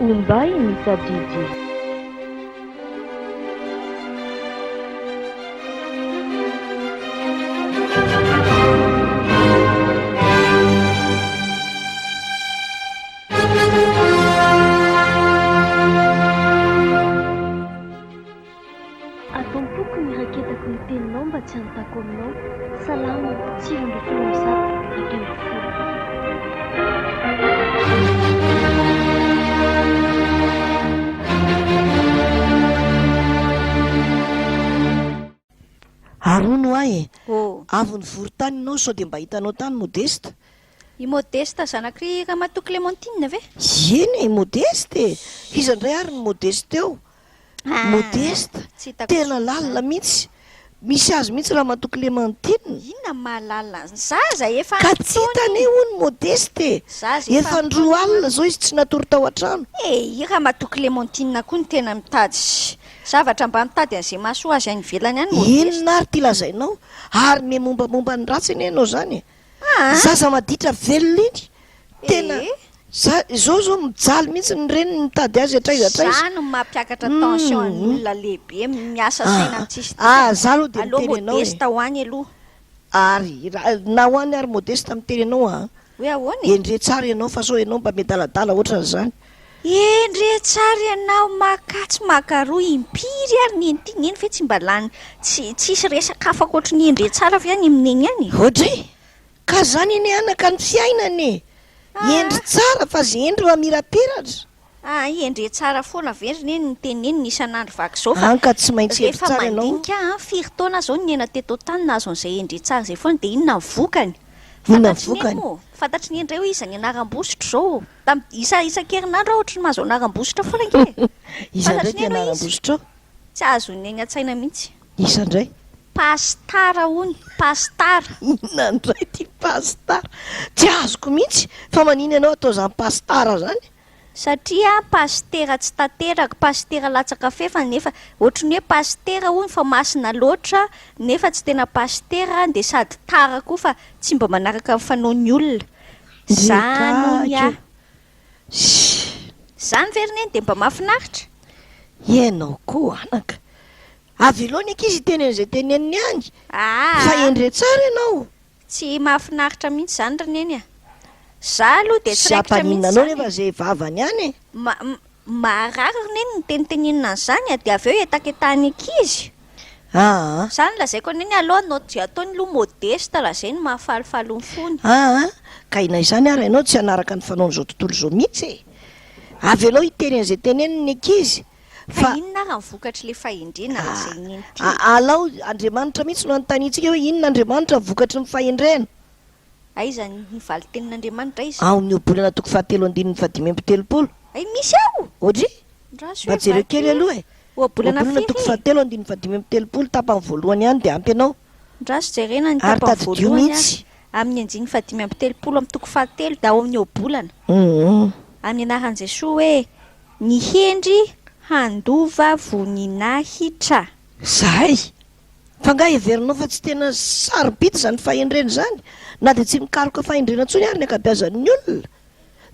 Ombay mitadidi. Atompoko ny raketako ny teninao mba tsy hanontako aminao. Salama, tsiro ndraiky misato akeny folo. Arono ahy avy ny vorontany ianao sao dia mba hitanao tany Modeste. I Modeste zanak'i Ramatoa Clémentine ve? Eny Modeste izandray ary ny Modeste eo. Modeste tena lalina mihitsy, misy azy mihitsy Ramatoa Clémentine. Inona mahalala zaza efa ka tsy hitany hono Modeste efa ndroa alina zao izy tsy natory tao an-trano. I Ramatoa Clémentine koa ny tena mitady zavatra mba mitady an'izay mahasoa azy any ivelany any Modeste. Inona ary ty lazainao ary me mombamomba ny ratsiny ianao zany. Zaza maditra velona iny tena zao mijaly mihitsy ny reniny mitady azy atraizatraiza. Zany mampiakatra tension ny olona lehibe miasa saina tsisy. Za aloha dia miteny anao Modeste ho any aloha. Ary na ho any ary Modeste miteny anao hoe ahoana? Endre tsara ianao fa sao ianao mba medaladala ohatran'izany. Endre tsara ianao makatsy makaroa impiry ary ny enty eny fe tsy mba lany tsisy resaka afaka ohatry ny endre tsara fa ihany amin'iny any. Ohatry ka zany iny anaka ny fiainany. Endry tsara fa zay endry mamiraperatra. Endre tsara foana vendriny eny ny teneny ny isan'andro vaky zao fa anka tsy maintsy endry tsara ianao. Mandinika firy taona zao ny ena teto tany nazo an'izay endry tsara zay foana dia inona ny vokany? Inona ny vokany? Fantatry ny endray hoe iza ny anaram-bositra zao. Isan-kerinandro ohatry ny mahazo anaram-bositra foana ke. Izandray ty anaram-bositra. Tsy azo ny egny an-tsaina mihitsy. Isandray? Pastara hony, pastara. Inona ndray ty pastara? Tsy azoko mihitsy fa manino ianao atao zany pastara zany? Satria pastera tsy tanteraka, pastera latsaka fefa nefa ohatry ny hoe pastera hony fa masina loatra nefa tsy tena pastera dia sady tara koa fa tsy mba manaraka fanaon'ny olona. Zany zany verina eny dia mba mahafinaritra. Ianao koa anaka. Avy aloha ny ankizy teny an'izay teneniny any. Fa endre tsara ianao. Tsy mahafinaritra mihitsy zany reneny. Za aloha dia tsy raikitra mihitsy. Nampanina anao nefa zay vavany any. Marary reneny ny tenitenenina an'izany dia avy eo etaketahany ankizy. Zany lazaiko aneny aloha anao tsy ataony aloha Modeste lazay ny mahafalifaly ny fony. Ka ina izany ary ianao tsy hanaraka ny fanaony izao tontolo izao mihitsy. Avy aloha hiteny an'izay teneniny ankizy. Fa inona ary ny vokatry le fahendrena izay neny ty? Alao Andriamanitra mihitsy no anontaniantsika hoe inona Andriamanitra vokatry ny fahendrena. Aiza ny valitenin'Andriamanitra izy? Ao ny obolana toko 7:25. Misy ao? Ohatry? Mba jereo kely aloha e. Obolana toko 7:25 tapany voalohany ihany dia ampy ianao. Ndraso jerena ny tapany voalohany amin'ny anjiny 7:30 amin'ny toko 7 da ao amin'ny obolana. Amin'ny anaran'i Jesosy hoe ny hendry handova voninahitra. Zay. Fa nga heverinao fa tsy tena sarobity zany fahendrena zany. Na dia tsy mikaroka fahendrena intsony ary ny ankabeazan'ny olona.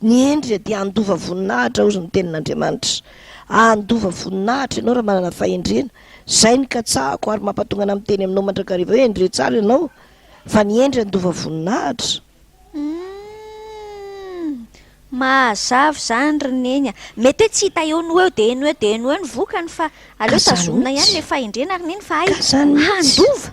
Ny endry dia handova voninahitra ozy ny tenin'Andriamanitra. Handova voninahitra ianao raha manana fahendrena. Zay ny katsahako ary mampatonga ana miteny aminao mandrakariva hoe endre tsara ianao fa ny endry handova voninahitra. Mahazavy zany reneny. Mety hoe tsy hita eo no eo dia eno eo ny vokany fa aleo tazomina ihany le fahendrena reneny fa handova.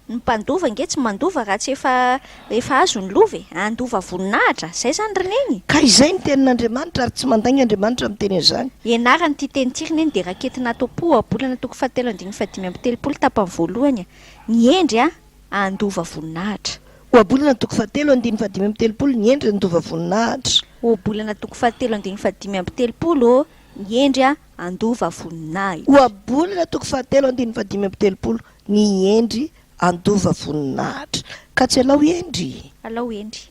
Ny mpandova nge tsy mandova raha tsy efa azo ny lova handova voninahitra. Zay zany reneny. Ka izay ny tenin'Andriamanitra ary tsy mandainy Andriamanitra miteny an'izany. Ianarany ty teny ty reneny dia raketina topo obolana toko 7:25 tapany voalohany. Ny endry handova voninahitra. Obolana toko 7:25 ny endry handova voninahitra. Obolana toko 7:25 ny endry handova voninahitra. Obolana toko 7:25 ny endry handova voninahitra. Ka tsy alao endry. Alao endry.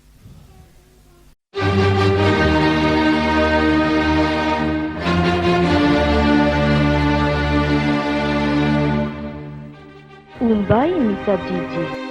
Ombay mitadidi.